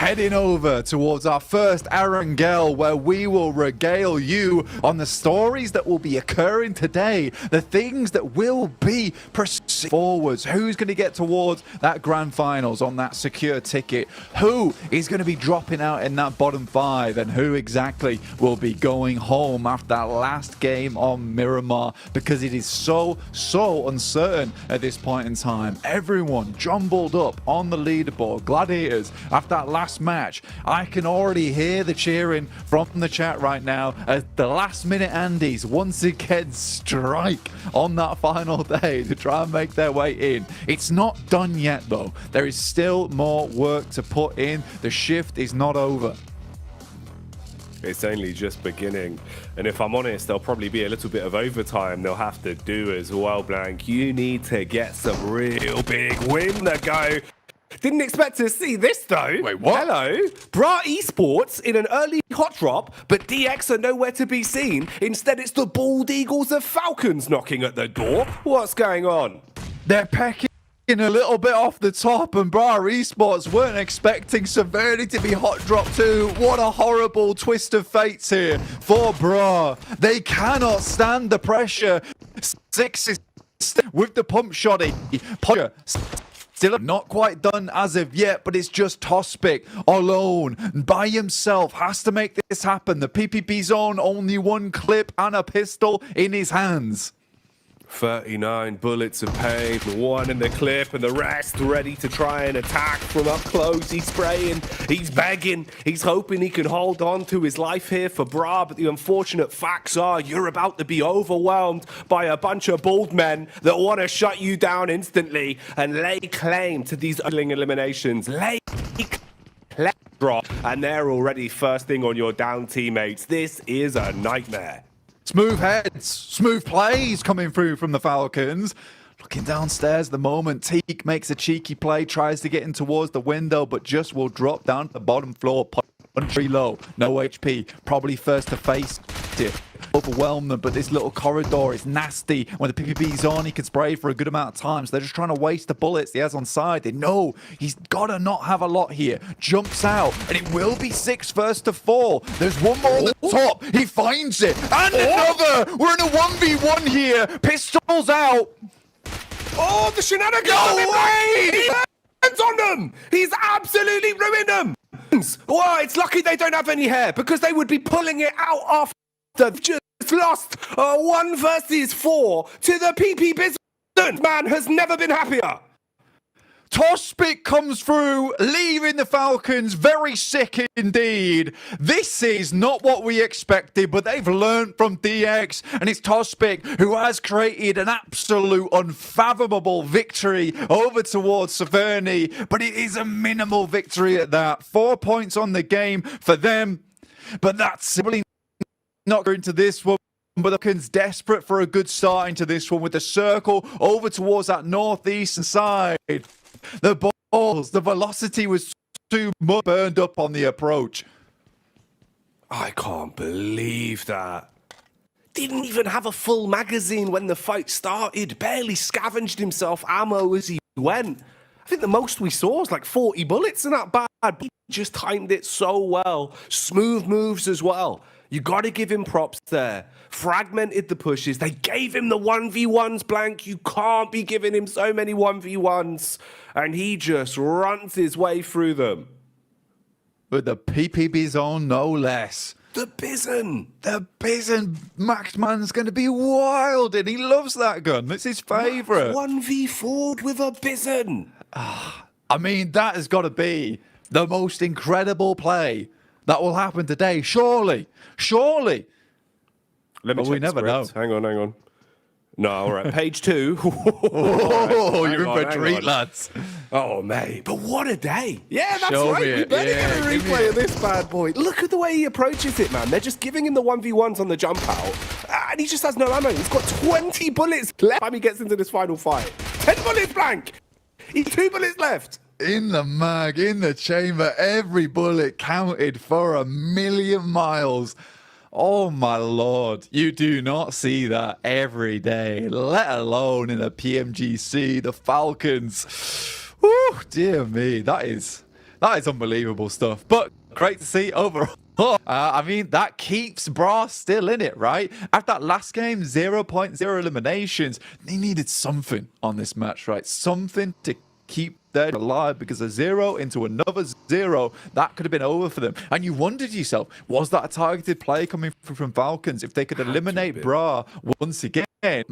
heading over towards our first Arangel, where we will regale you on the stories that will be occurring today, the things that will be proceeding forwards. Who's going to get towards that grand finals on that secure ticket? Who is going to be dropping out in that bottom 5? And who exactly will be going home after that last game on Miramar? Because it is so uncertain at this point in time. Everyone jumbled up on the leaderboard. Gladiators, after that last match, I can already hear the cheering from the chat right now as the last minute Andes once again strike on that final day to try and make their way in. It's not done yet though. There is still more work to put in. The shift is not over. It's only just beginning. And if I'm honest, there'll probably be a little bit of overtime they'll have to do as well, Blank. You need to get some real big win to go. Didn't expect to see this though. Wait, what? Hello. Bra Esports in an early hot drop, but DX are nowhere to be seen. Instead, it's the Bald Eagles of Falcons knocking at the door. What's going on? They're pecking a little bit off the top, and Bra Esports weren't expecting Severity to be hot drop too. What a horrible twist of fates here for Bra. They cannot stand the pressure. 6 is with the pump shotty. Still not quite done as of yet, but it's just Tospic alone by himself has to make this happen. The PPP zone, only one clip and a pistol in his hands. 39 bullets of pain, one in the clip, and the rest ready to try and attack from up close. He's spraying, he's begging, he's hoping he can hold on to his life here for Bra, but the unfortunate facts are you're about to be overwhelmed by a bunch of bald men that want to shut you down instantly and lay claim to these eliminations. Lay claim, Bra, and they're already first thing on your down teammates. This is a nightmare. Smooth heads, smooth plays coming through from the Falcons. Looking downstairs at the moment, Teak makes a cheeky play, tries to get in towards the window, but just will drop down to the bottom floor. Punch low, no HP, probably first to face it. Overwhelm them, but this little corridor is nasty. When the PPP's on, he can spray for a good amount of time, so they're just trying to waste the bullets he has on side. They know he's got to not have a lot here. Jumps out, and it will be 6 first to 4. There's one more on the top. He finds it, and another. We're in a 1v1 here. Pistols out. Oh, the shenanigans! No way! He lands on them! He's absolutely ruined them! Well, it's lucky they don't have any hair, because they would be pulling it out after they've just lost 1 versus 4 to the PP Business. Man has never been happier. Tospic comes through, leaving the Falcons very sick indeed. This is not what we expected, but they've learned from DX, and it's Tospic who has created an absolute unfathomable victory over towards Severny, but it is a minimal victory at that. 4 points on the game for them, but that's simply not going to this one. But the Falcons desperate for a good start into this one with the circle over towards that northeastern side. The balls, the velocity was too much burned up on the approach. I can't believe that. Didn't even have a full magazine when the fight started. Barely scavenged himself ammo as he went. I think the most we saw was like 40 bullets in that bad. He just timed it so well. Smooth moves as well. You got to give him props there. Fragmented the pushes. They gave him the 1v1s, Blank. You can't be giving him so many 1v1s. And he just runs his way through them. With the PPB zone, no less. The Bison. The Bison. Max Man's going to be wild, and he loves that gun. It's his favourite. 1v4 with a Bison. I mean, that has got to be the most incredible play that will happen today. Surely. Let me check we never know. Hang on. No, all right. Page 2. Oh, you're in for a treat, lads. Oh, mate. But what a day. Yeah, that's Show right. me We it. better Yeah, get a give me replay it. of this bad boy. Look at the way he approaches it, man. They're just giving him the 1v1s on the jump out. And he just has no ammo. He's got 20 bullets left time he gets into this final fight. 10 bullets, Blank. He's 2 bullets left. In the mag, in the chamber, every bullet counted for 1,000,000 miles. Oh my lord, you do not see that every day, let alone in a PMGC. The Falcons, oh dear me, that is That is unbelievable stuff. But great to see overall. I mean, that keeps Bra still in it, right? After that last game, 0.0 eliminations, they needed something on this match, right? Something to keep them alive, because a 0 into another 0, that could have been over for them. And you wondered yourself, was that a targeted play coming from Falcons? If they could eliminate Bra once again,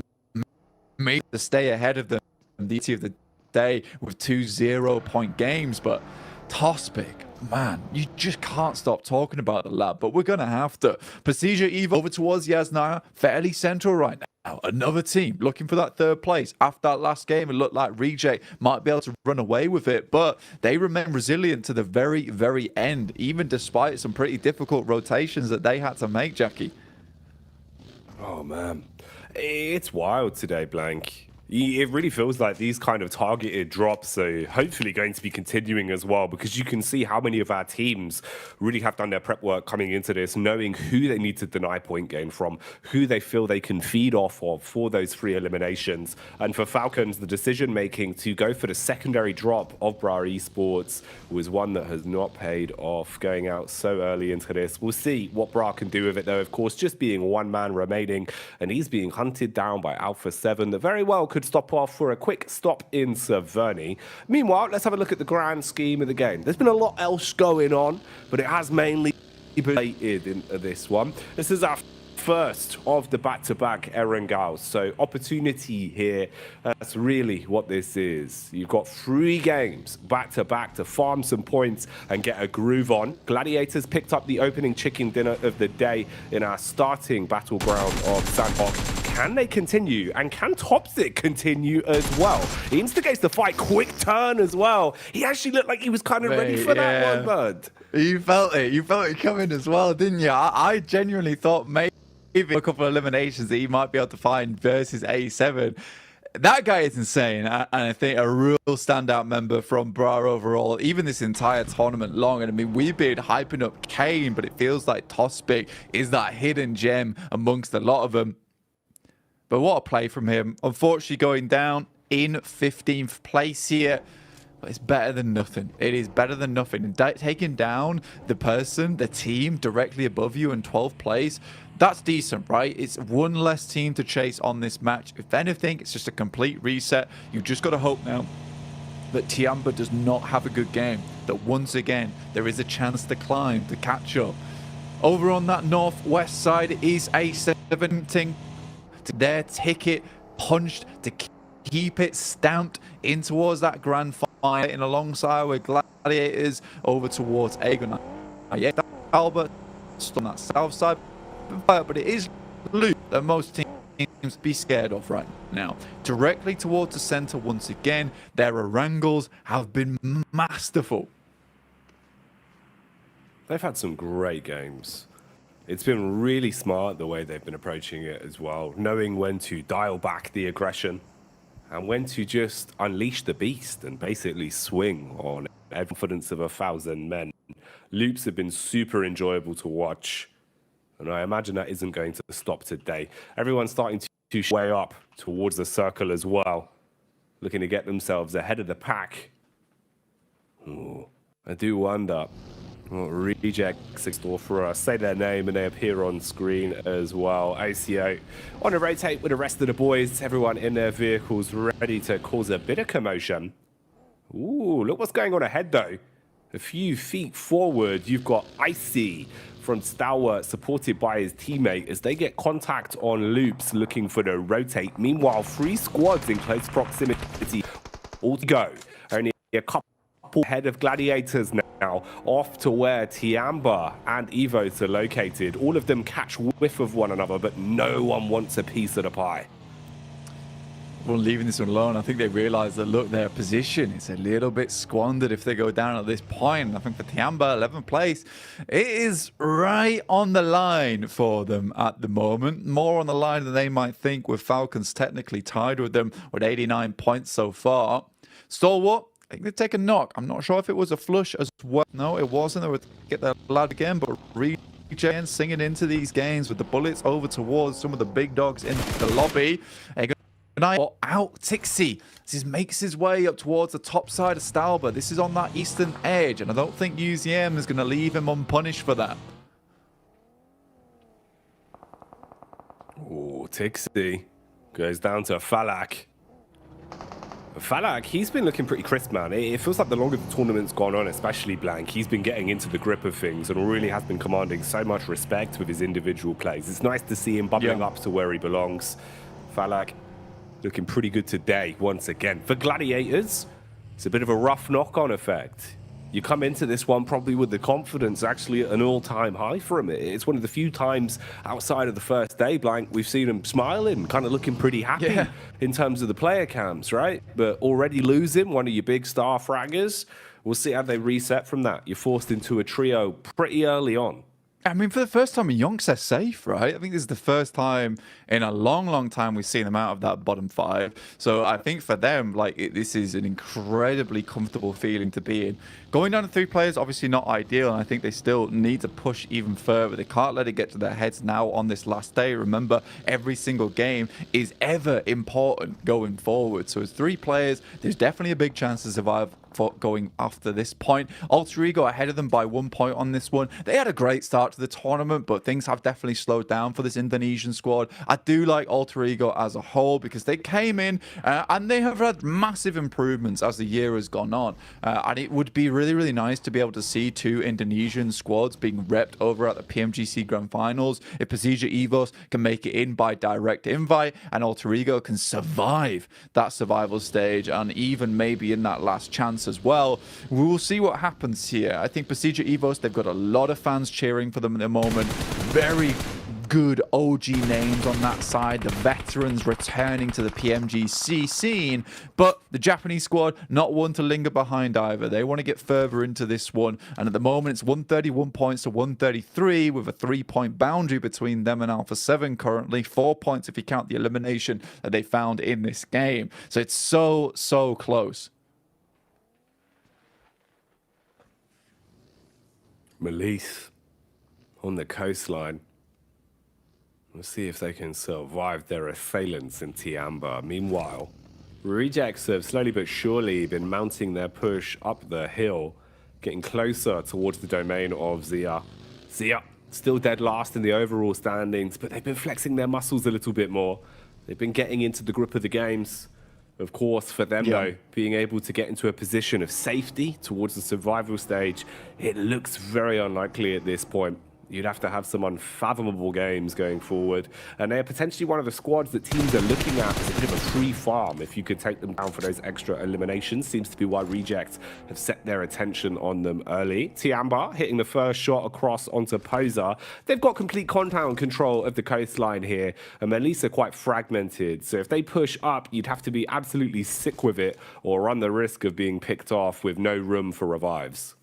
maybe to stay ahead of them the of the day with 2 0-point games. But Tospic, man, you just can't stop talking about the lad, but we're gonna have to. Procedure Eve over towards Yasnaya, fairly central right now. Another team looking for that third place. After that last game, it looked like Reject might be able to run away with it, but they remain resilient to the very, very end, even despite some pretty difficult rotations that they had to make, Jackie. Oh man, it's wild today, Blank. It really feels like these kind of targeted drops are hopefully going to be continuing as well, because you can see how many of our teams really have done their prep work coming into this, knowing who they need to deny point gain from, who they feel they can feed off of for those 3 eliminations. And for Falcons, the decision making to go for the secondary drop of Bra Esports was one that has not paid off, going out so early into this. We'll see what Bra can do with it, though, of course, just being one man remaining, and he's being hunted down by Alpha 7 that very well could stop off for a quick stop in Saverny. Meanwhile, let's have a look at the grand scheme of the game. There's been a lot else going on, but it has mainly been related into this one. This is our first of the back-to-back Erangals, so opportunity here. That's really what this is. You've got 3 games back-to-back to farm some points and get a groove on. Gladiators picked up the opening chicken dinner of the day in our starting battleground of Sandhawk. Can they continue? And can Topsic continue as well? He instigates the fight, quick turn as well. He actually looked like he was kind of ready for that one, bud. You felt it. You felt it coming as well, didn't you? I genuinely thought maybe a couple of eliminations that he might be able to find versus A7. That guy is insane, and I think a real standout member from Bra overall, even this entire tournament long. And I mean, we've been hyping up Kane, but it feels like Tospic is that hidden gem amongst a lot of them. But what a play from him. Unfortunately, going down in 15th place here. But it's better than nothing. It is better than nothing. And taking down the person, the team directly above you in 12th place, that's decent, right? It's one less team to chase on this match. If anything, it's just a complete reset. You've just got to hope now that Tiamba does not have a good game. That once again, there is a chance to climb, to catch up. Over on that northwest side is A17. To their ticket punched to keep it stamped in towards that grand final, in alongside with Gladiators over towards Aegon. Yeah, Albert on that south side, but it is loot that most teams be scared of right now. Directly towards the center once again, their Orangles have been masterful. They've had some great games. It's been really smart the way they've been approaching it as well, knowing when to dial back the aggression and when to just unleash the beast and basically swing on confidence of 1,000 men. Loops have been super enjoyable to watch, and I imagine that isn't going to stop today. Everyone's starting to way up towards the circle as well, looking to get themselves ahead of the pack. Ooh, I do wonder what Rejects in store for us. Say their name and they appear on screen as well. ACO on a rotate with the rest of the boys. Everyone in their vehicles ready to cause a bit of commotion. Ooh, look what's going on ahead though. A few feet forward, you've got Icy from Stalwart, supported by his teammate as they get contact on Loops, looking for the rotate. Meanwhile, 3 squads in close proximity all to go. Only a couple ahead of Gladiators now, off to where Tiamba and Evos are located. All of them catch whiff of one another, but no one wants a piece of the pie. Well, leaving this one alone, I think they realise that, look, their position is a little bit squandered if they go down at this point. I think for Tiamba, 11th place, it is right on the line for them at the moment. More on the line than they might think, with Falcons technically tied with them with 89 points so far. Stalwart, I think they take a knock. I'm not sure if it was a flush as well. No, it wasn't. They would get that lad again, but Reject singing into these games with the bullets over towards some of the big dogs in the lobby. And out Tixie as he makes his way up towards the top side of Stalber. This is on that eastern edge, and I don't think UZM is going to leave him unpunished for that. Oh, Tixie goes down to Falak. Falak, he's been looking pretty crisp, man. It feels like the longer the tournament's gone on, especially Blank, he's been getting into the grip of things and really has been commanding so much respect with his individual plays. It's nice to see him bubbling up to where he belongs. Falak looking pretty good today, once again. For Gladiators, it's a bit of a rough knock-on effect. You come into this one probably with the confidence actually at an all-time high for him. It's one of the few times outside of the first day, Blank, we've seen him smiling, kind of looking pretty happy in terms of the player cams, right? But already losing one of your big star fraggers, we'll see how they reset from that. You're forced into a trio pretty early on. I mean, for the first time in Yonks, they're safe, right? I think this is the first time in a long, long time we've seen them out of that bottom 5. So I think for them, like, this is an incredibly comfortable feeling to be in. Going down to 3 players, obviously not ideal, and I think they still need to push even further. They can't let it get to their heads now on this last day. Remember, every single game is ever important going forward. So as 3 players, there's definitely a big chance to survive for going after this point. Alter Ego ahead of them by 1 point on this one. They had a great start to the tournament, but things have definitely slowed down for this Indonesian squad. I do like Alter Ego as a whole because they came in and they have had massive improvements as the year has gone on. And it would be really, really nice to be able to see 2 Indonesian squads being repped over at the PMGC Grand Finals. If Persija Evos can make it in by direct invite and Alter Ego can survive that survival stage and even maybe in that last chance as well, we will see what happens here. I think Persija Evos, they've got a lot of fans cheering for them at the moment. Very good OG names on that side, the veterans returning to the PMGC scene, but the Japanese squad not one to linger behind either. They want to get further into this one, and at the moment it's 131 points to 133 with a 3-point boundary between them and Alpha 7 currently. 4 points if you count the elimination that they found in this game. So it's so close. Malise on the coastline. We'll see if they can survive their assailants in Tiamba. Meanwhile, Rejects have slowly but surely been mounting their push up the hill, getting closer towards the domain of Zia. Zia still dead last in the overall standings, but they've been flexing their muscles a little bit more. They've been getting into the grip of the games. Of course, for them, though, being able to get into a position of safety towards the survival stage, it looks very unlikely at this point. You'd have to have some unfathomable games going forward. And they're potentially one of the squads that teams are looking at as a bit of a free farm. If you could take them down for those extra eliminations, seems to be why Rejects have set their attention on them early. Tiamba hitting the first shot across onto Posa. They've got complete compound control of the coastline here. And Melissa quite fragmented. So if they push up, you'd have to be absolutely sick with it or run the risk of being picked off with no room for revives.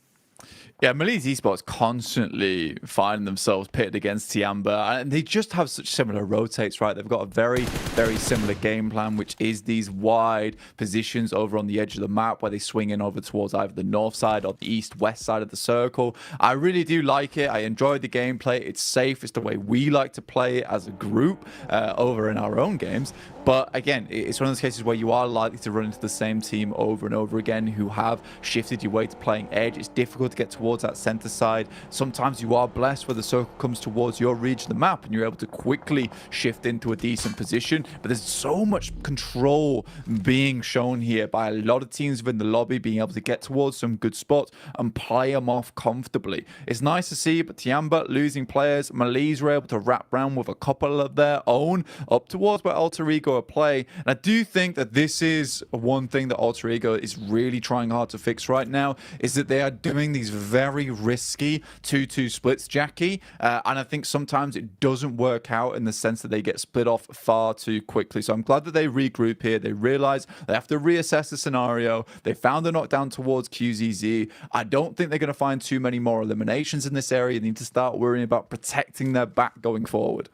Yeah, Malise Esports constantly find themselves pitted against Tiamba, and they just have such similar rotates, right? They've got a very, very similar game plan, which is these wide positions over on the edge of the map where they swing in over towards either the north side or the east-west side of the circle. I really do like it. I enjoy the gameplay. It's safe. It's the way we like to play it as a group over in our own games. But again, it's one of those cases where you are likely to run into the same team over and over again who have shifted your way to playing edge. It's difficult to get towards that center side. Sometimes you are blessed where the circle comes towards your region of the map and you're able to quickly shift into a decent position. But there's so much control being shown here by a lot of teams within the lobby being able to get towards some good spots and play them off comfortably. It's nice to see, but Tiamba losing players. Malise were able to wrap around with a couple of their own up towards where Alter Ego play. And I do think that this is one thing that Alter Ego is really trying hard to fix right now, is that they are doing these very risky 2-2 splits, Jackie. And I think sometimes it doesn't work out in the sense that they get split off far too quickly. So I'm glad that they regroup here. They realize they have to reassess the scenario. They found a knockdown towards QZZ. I don't think they're going to find too many more eliminations in this area. They need to start worrying about protecting their back going forward.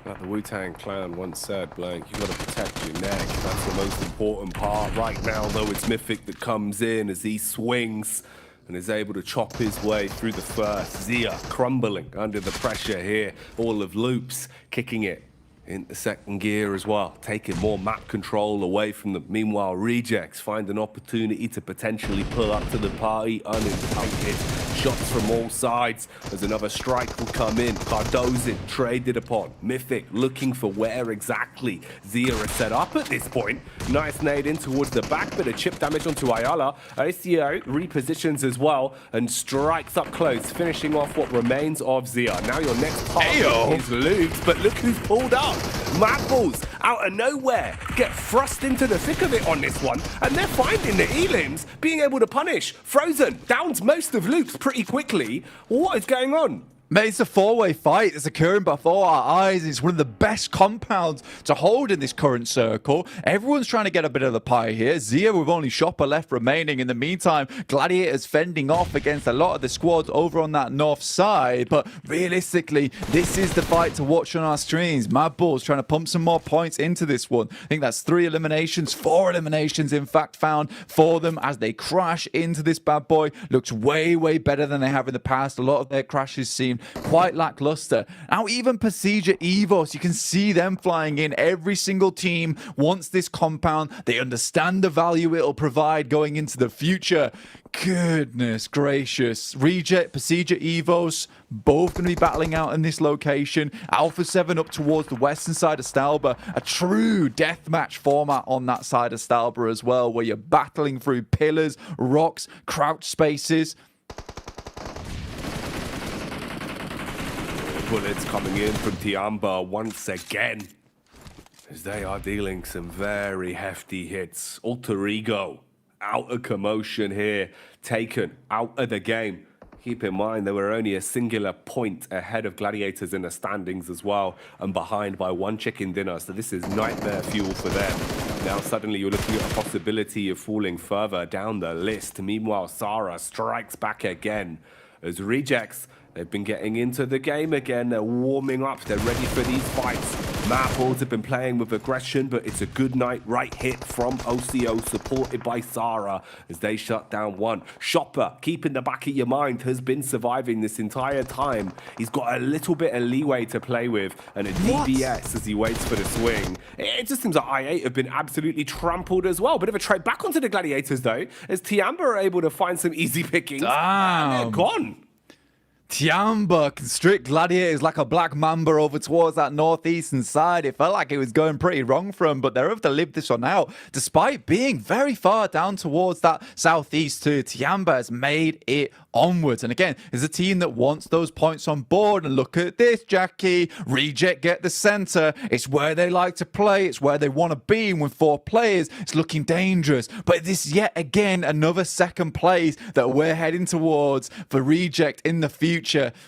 Like the Wu-Tang Clan once said, Blank, you got to protect your neck. That's the most important part. Right now, though, it's Mythic that comes in as he swings and is able to chop his way through the first. Zia crumbling under the pressure here. All of Loops kicking it into second gear as well, taking more map control away from them. Meanwhile, Rejects find an opportunity to potentially pull up to the party uninvited. Shots from all sides as another strike will come in. Cardozin traded upon. Mythic looking for where exactly Zia is set up at this point. Nice nade in towards the back, bit of chip damage onto Ayala. ACO repositions as well and strikes up close, finishing off what remains of Zia. Now your next target is Luke, but look who's pulled up. Mad Balls out of nowhere get thrust into the thick of it on this one, and they're finding the Elims being able to punish. Frozen downs most of Luke's pretty quickly. What is going on? Mate, it's a four-way fight that's occurring before our eyes. It's one of the best compounds to hold in this current circle. Everyone's trying to get a bit of the pie here. Zia with only Shopper left remaining. In the meantime, Gladiators fending off against a lot of the squads over on that north side. But realistically, this is the fight to watch on our streams. Mad Bull's trying to pump some more points into this one. I think that's 4 eliminations, in fact, found for them as they crash into this bad boy. Looks way, way better than they have in the past. A lot of their crashes seem quite lackluster. Now even Pasija Evos, you can see them flying in. Every single team wants this compound. They understand the value it'll provide going into the future. Goodness gracious. Reject, Pasija Evos, both going to be battling out in this location. Alpha 7 up towards the western side of Stalba. A true deathmatch format on that side of Stalba as well, where you're battling through pillars, rocks, crouch spaces. Bullets coming in from Tiamba once again, as they are dealing some very hefty hits. Alter Ego out of commotion here, taken out of the game. Keep in mind, they were only a singular point ahead of Gladiators in the standings as well, and behind by 1 chicken dinner, so this is nightmare fuel for them. Now suddenly you're looking at a possibility of falling further down the list. Meanwhile, Sarah strikes back again as Rejects. They've been getting into the game again. They're warming up. They're ready for these fights. Marbles have been playing with aggression, but it's a good night right hit from OCO, supported by Sarah, as they shut down one. Shopper, keep in the back of your mind, has been surviving this entire time. He's got a little bit of leeway to play with, and a DBS as he waits for the swing. It just seems like I8 have been absolutely trampled as well. Bit of a trade back onto the Gladiators, though, as Tiamba are able to find some easy pickings. And they're gone. Tiamba constrict Gladiators like a black mamba over towards that northeastern side. It felt like it was going pretty wrong for them, but they're able to live this one out. Despite being very far down towards that southeast too, Tiamba has made it onwards. And again, is a team that wants those points on board. And look at this, Jackie. Reject get the center. It's where they like to play. It's where they want to be. And with 4 players, it's looking dangerous. But this yet again, another second place that we're heading towards for Reject in the future.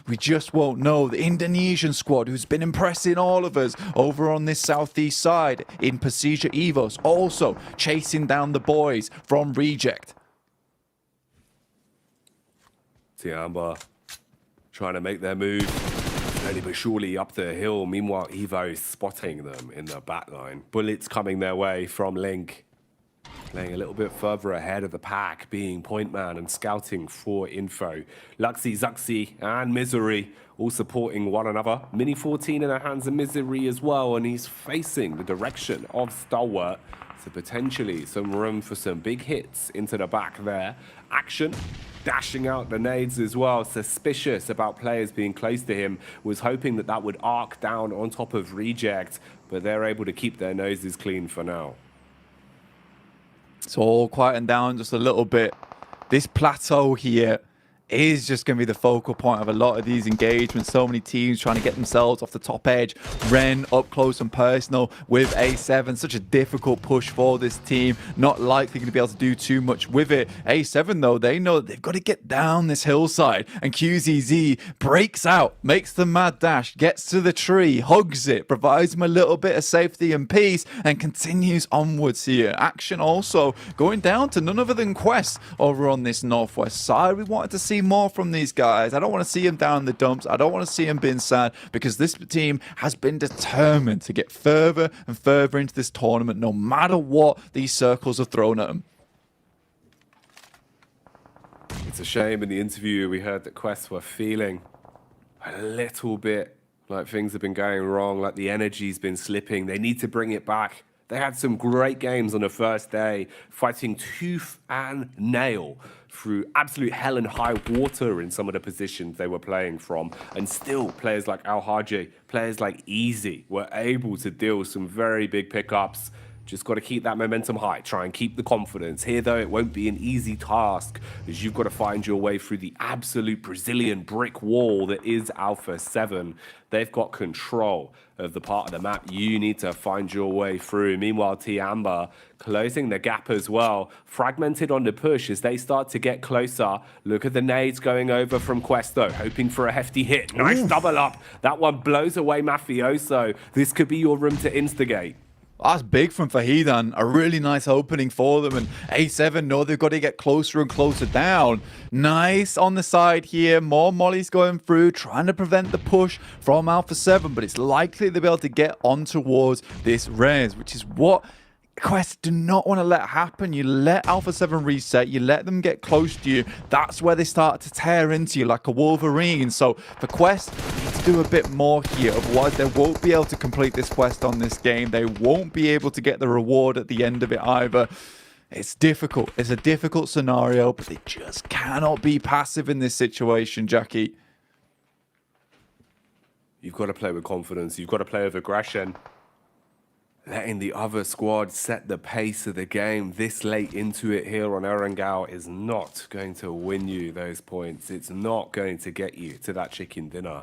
We just won't know. The Indonesian squad, who's been impressing all of us over on this southeast side in Pasija Evos, also chasing down the boys from Reject. Tiamba trying to make their move slowly but surely up the hill. Meanwhile, Evo spotting them in the back line. Bullets coming their way from Link, playing a little bit further ahead of the pack, being point man and scouting for info. Luxy, Zuxi, and Misery all supporting one another. Mini 14 in the hands of Misery as well, and he's facing the direction of Stalwart. So potentially some room for some big hits into the back there. Action, dashing out the nades as well. Suspicious about players being close to him. Was hoping that that would arc down on top of Reject, but they're able to keep their noses clean for now. It's all quieting down just a little bit. This plateau here is just going to be the focal point of a lot of these engagements. So many teams trying to get themselves off the top edge. Ren up close and personal with A7. Such a difficult push for this team. Not likely going to be able to do too much with it. A7, though, they know that they've got to get down this hillside. And QZZ breaks out, makes the mad dash, gets to the tree, hugs it, provides them a little bit of safety and peace, and continues onwards here. Action also going down to none other than Quest over on this northwest side. We wanted to see more from these guys. I don't want to see them down in the dumps. I don't want to see them being sad, because this team has been determined to get further and further into this tournament, no matter what these circles are thrown at them. It's a shame in the interview we heard that Quest were feeling a little bit Like things have been going wrong, like the energy's been slipping. They need to bring it back. They had some great games on the first day, fighting tooth and nail through absolute hell and high water in some of the positions they were playing from. And still, players like Al Haji, players like Easy were able to deal some very big pickups. Just got to keep that momentum high, try and keep the confidence. Here, though, it won't be an easy task, as you've got to find your way through the absolute Brazilian brick wall that is Alpha 7. They've got control of the part of the map you need to find your way through. Meanwhile, T Amber closing the gap as well. Fragmented on the push as they start to get closer. Look at the nades going over from Questo, hoping for a hefty hit. Nice double up. That one blows away Mafioso. This could be your room to instigate. That's big from Fahidan. A really nice opening for them. And A7 know they've got to get closer and closer down. Nice on the side here. More mollies going through, trying to prevent the push from Alpha 7. But it's likely they'll be able to get on towards this res, which is what Quest do not want to let happen. You let Alpha 7 reset, you let them get close to you. That's where they start to tear into you like a Wolverine. So for Quest, they need to do a bit more here. Otherwise, they won't be able to complete this quest on this game. They won't be able to get the reward at the end of it either. It's difficult. It's a difficult scenario, but they just cannot be passive in this situation, Jackie. You've got to play with confidence. You've got to play with aggression. Letting the other squad set the pace of the game this late into it here on Erangel is not going to win you those points. It's not going to get you to that chicken dinner.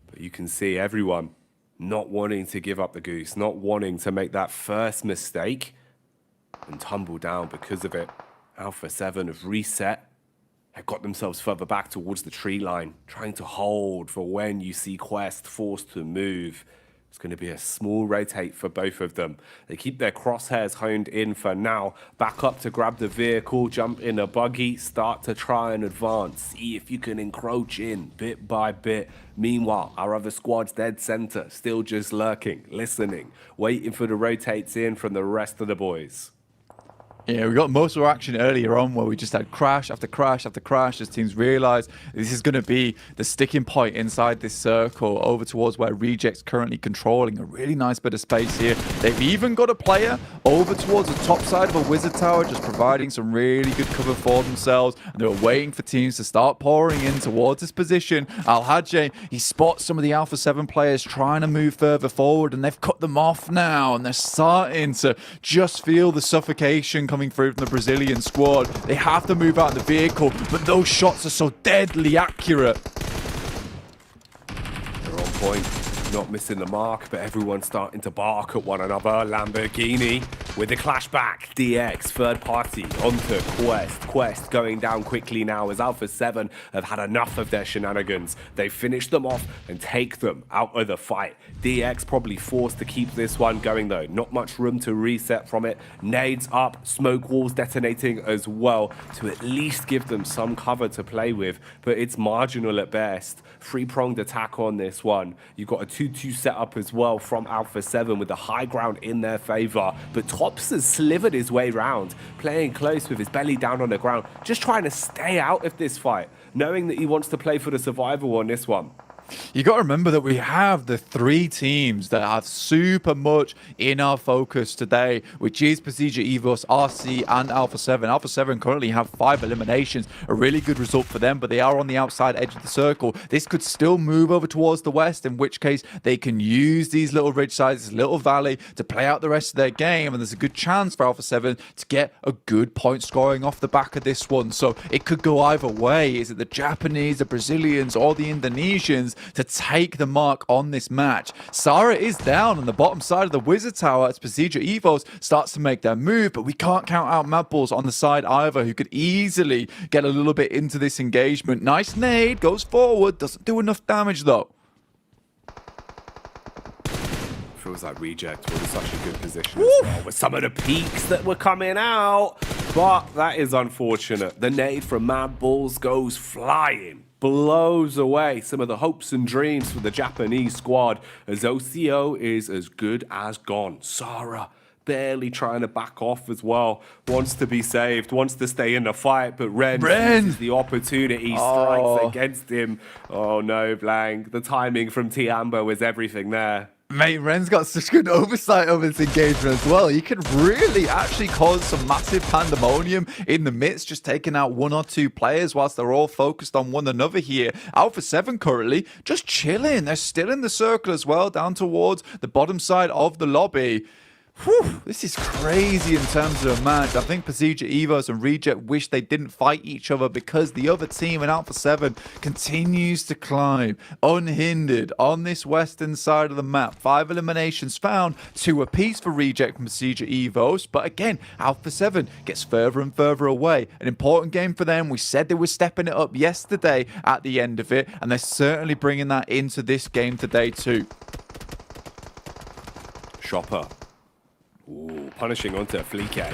But you can see everyone not wanting to give up the goose, not wanting to make that first mistake and tumble down because of it. Alpha 7 have reset, have got themselves further back towards the tree line, trying to hold for when you see Quest forced to move. It's going to be a small rotate for both of them. They keep their crosshairs honed in for now. Back up to grab the vehicle, jump in a buggy, start to try and advance. See if you can encroach in bit by bit. Meanwhile, our other squad's dead center, still just lurking, listening, waiting for the rotates in from the rest of the boys. Yeah, we got most of our action earlier on where we just had crash after crash after crash as teams realize this is going to be the sticking point inside this circle over towards where Reject's currently controlling a really nice bit of space here. They've even got a player over towards the top side of a wizard tower, just providing some really good cover for themselves. And they were waiting for teams to start pouring in towards this position. Al Hadje, he spots some of the Alpha 7 players trying to move further forward, and they've cut them off now, and they're starting to just feel the suffocation coming through from the Brazilian squad. They have to move out of the vehicle, but those shots are so deadly accurate. They're on point, not missing the mark, but everyone's starting to bark at one another. Lamborghini with the clash back. DX, third party, onto Quest. Quest going down quickly now as Alpha 7 have had enough of their shenanigans. They finish them off and take them out of the fight. DX probably forced to keep this one going though. Not much room to reset from it. Nades up, smoke walls detonating as well to at least give them some cover to play with, but it's marginal at best. Three-pronged attack on this one. You've got a 2-2 setup as well from Alpha 7 with the high ground in their favor, but Tops has slivered his way round, playing close with his belly down on the ground, just trying to stay out of this fight, knowing that he wants to play for the survival on this one. You got to remember that we have the three teams that have super much in our focus today, which is Procedure Evos, RC, and Alpha 7. Alpha 7 currently have 5 eliminations, a really good result for them, but they are on the outside edge of the circle. This could still move over towards the west, in which case they can use these little ridge sides, this little valley, to play out the rest of their game, and there's a good chance for Alpha 7 to get a good point scoring off the back of this one. So it could go either way. Is it the Japanese, the Brazilians, or the Indonesians to take the mark on this match? Sarah is down on the bottom side of the Wizard Tower as Procedure Evos starts to make their move, but we can't count out Mad Balls on the side either, who could easily get a little bit into this engagement. Nice nade, goes forward, doesn't do enough damage though. Feels like Reject were in such a good position as well with some of the peaks that were coming out, but that is unfortunate. The nade from Mad Balls goes flying, blows away some of the hopes and dreams for the Japanese squad as OCO is as good as gone. Sarah barely trying to back off as well. Wants to be saved, wants to stay in the fight, but Ren seizes the opportunity, strikes against him. Oh no, Blank. The timing from Tiamba was everything there. Mate, Ren's got such good oversight over this engagement as well. He can really actually cause some massive pandemonium in the midst, just taking out 1 or 2 players whilst they're all focused on one another here. Alpha 7 currently just chilling. They're still in the circle as well, down towards the bottom side of the lobby. Whew, this is crazy in terms of a match. I think Procedure Evos and Reject wish they didn't fight each other because the other team in Alpha 7 continues to climb unhindered on this western side of the map. 5 eliminations found, 2 apiece for Reject and Procedure Evos. But again, Alpha 7 gets further and further away. An important game for them. We said they were stepping it up yesterday at the end of it, and they're certainly bringing that into this game today too. Chopper. Ooh, punishing onto Fleeke.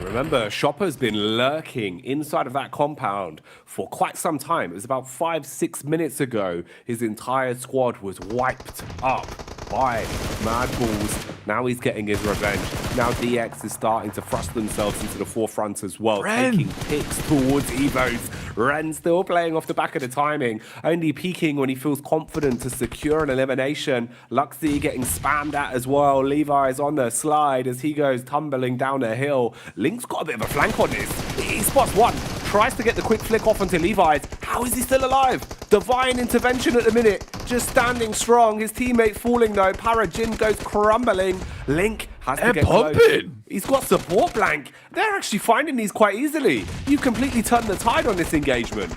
Remember, Chopper's been lurking inside of that compound for quite some time. It was about 5-6 minutes ago. His entire squad was wiped up by Mad Balls. Now he's getting his revenge. Now DX is starting to thrust themselves into the forefront as well, taking picks towards Evos. Ren still playing off the back of the timing, only peaking when he feels confident to secure an elimination. Luxy getting spammed at as well. Levi's on the slide as he goes tumbling down a hill. Link's got a bit of a flank on this. He spots one, tries to get the quick flick off onto Levi's. How is he still alive? Divine intervention at the minute, just standing strong. His teammate falling though. Parajin goes crumbling. Link has to get close. He's got support, Blank. They're actually finding these quite easily. You've completely turned the tide on this engagement.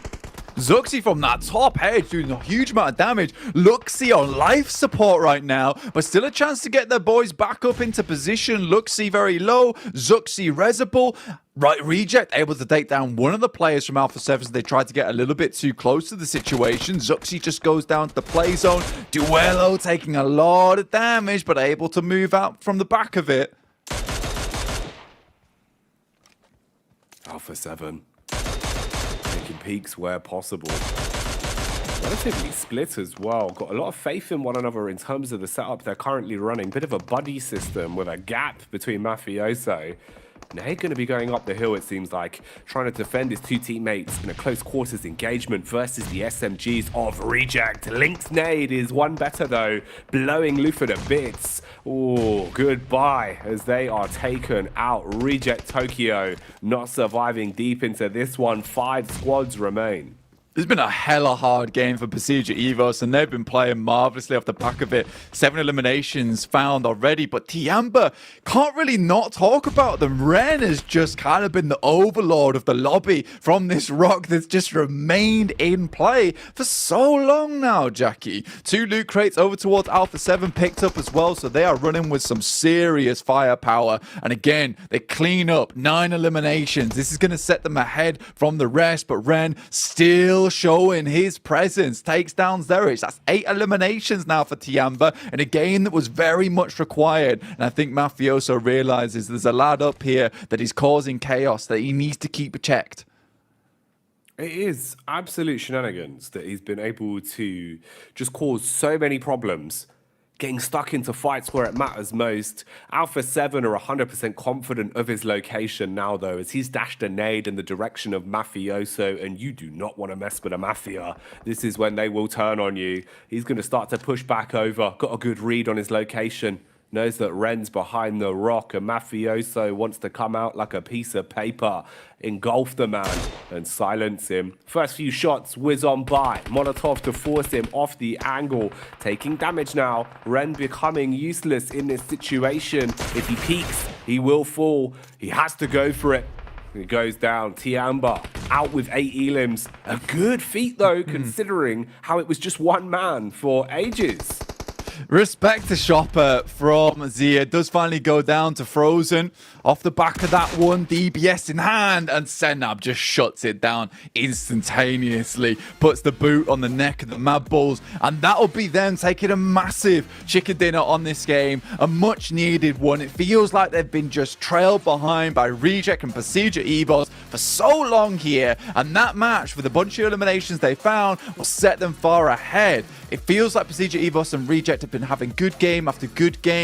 Zuxi from that top edge doing a huge amount of damage. Luxy on life support right now, but still a chance to get their boys back up into position. Luxy very low, Zuxi resable. Right, Reject able to take down one of the players from Alpha 7 as they tried to get a little bit too close to the situation. Zuxi just goes down to the play zone. Duello taking a lot of damage, but able to move out from the back of it. Alpha 7. Taking peeks where possible. Relatively split as well. Got a lot of faith in one another in terms of the setup they're currently running. Bit of a buddy system with a gap between Mafioso. Now he's going to be going up the hill, it seems like, trying to defend his 2 teammates in a close quarters engagement versus the SMGs of Reject. Link's nade is one better though, blowing Lufa to bits. Oh, goodbye as they are taken out. Reject Tokyo not surviving deep into this one. 5 squads remain. It's been a hella hard game for Procedure Evos, and they've been playing marvelously off the back of it. 7 eliminations found already, but Tiamba can't really not talk about them. Ren has just kind of been the overlord of the lobby from this rock that's just remained in play for so long now, Jackie. 2 loot crates over towards Alpha 7 picked up as well, so they are running with some serious firepower. And again, they clean up 9 eliminations. This is going to set them ahead from the rest, but Ren still showing his presence, takes down Zerich. That's 8 eliminations now for Tiamba in a game that was very much required. And I think Mafioso realizes there's a lad up here that is causing chaos that he needs to keep checked. It is absolute shenanigans that he's been able to just cause so many problems, getting stuck into fights where it matters most. Alpha 7 are 100% confident of his location now, though, as he's dashed a nade in the direction of Mafioso, and you do not want to mess with a Mafia. This is when they will turn on you. He's going to start to push back over. Got a good read on his location. Knows that Ren's behind the rock, and Mafioso wants to come out like a piece of paper, engulf the man and silence him. First few shots whiz on by. Molotov to force him off the angle. Taking damage now. Ren becoming useless in this situation. If he peeks, he will fall. He has to go for it. He goes down. Tiamba out with 8 elims. A good feat though, considering how it was just one man for ages. Respect to Chopper from Zia. Does finally go down to Frozen. Off the back of that one, DBS in hand, and Senab just shuts it down instantaneously. Puts the boot on the neck of the Mad Bulls, and that'll be them taking a massive chicken dinner on this game. A much needed one. It feels like they've been just trailed behind by Reject and Procedure Evos for so long here, and that match with a bunch of eliminations they found will set them far ahead. It feels like Procedure Evos and Reject have been having good game after good game.